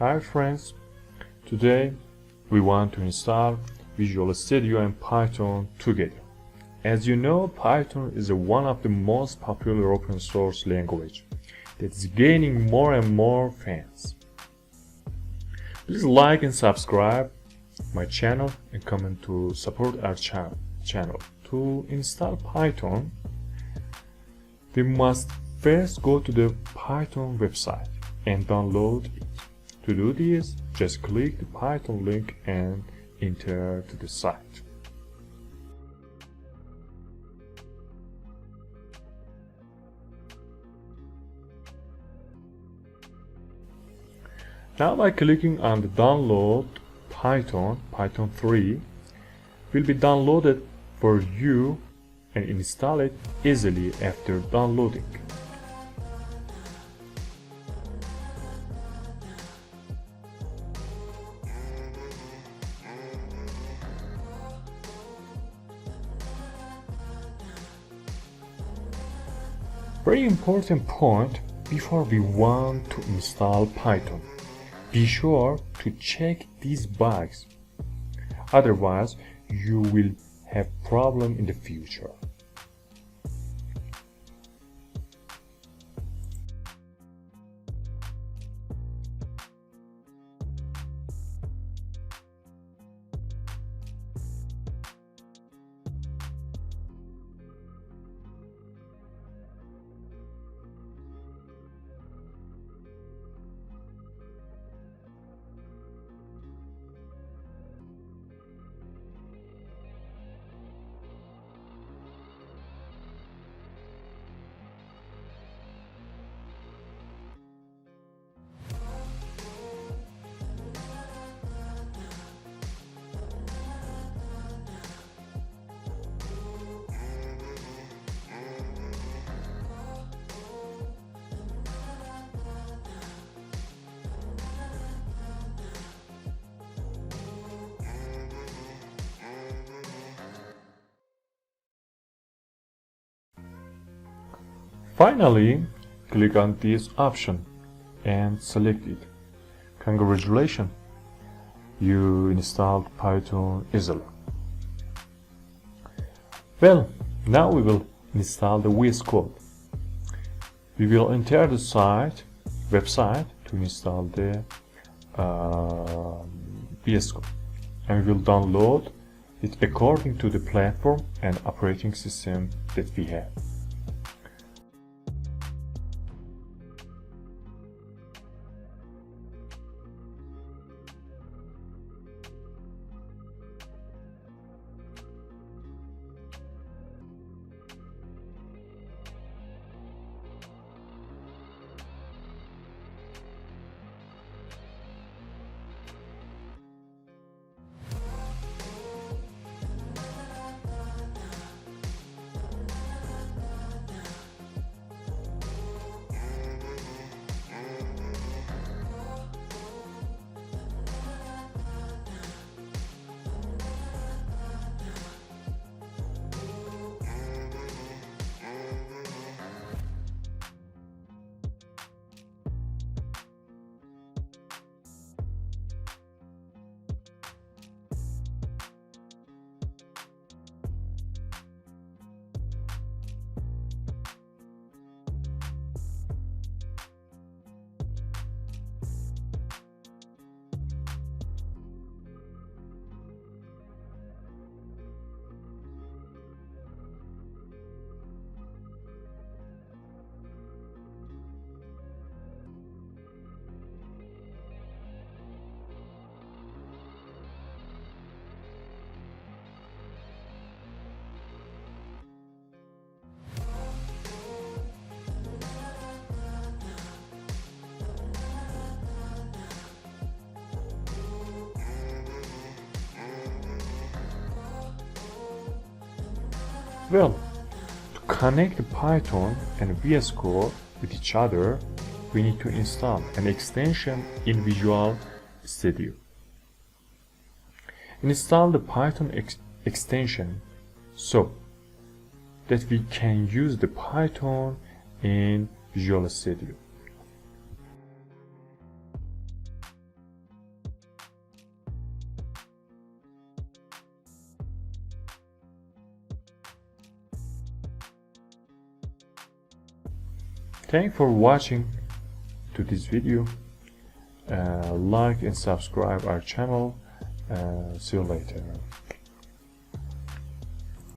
Hi friends, today we want to install Visual Studio and Python together. As you know, Python is one of the most popular open source language that is gaining more and more fans. Please like and subscribe my channel and comment to support our channel. To install Python, we must first go to the Python website and download it. To do this, just click the Python link and enter to the site. Now by clicking on the download Python 3 will be downloaded for you and install it easily after downloading. Very important point before we want to install Python. Be sure to check these bugs, otherwise you will have problem in the future. Finally, click on this option and select it. Congratulations, you installed Python easily. Well, now we will install the VS Code. We will enter the website to install the VS Code, and we will download it according to the platform and operating system that we have. Well, to connect Python and VS Code with each other, we need to install an extension in Visual Studio. Install the Python extension so that we can use the Python in Visual Studio. Thanks for watching to this video. Like and subscribe our channel. See you later.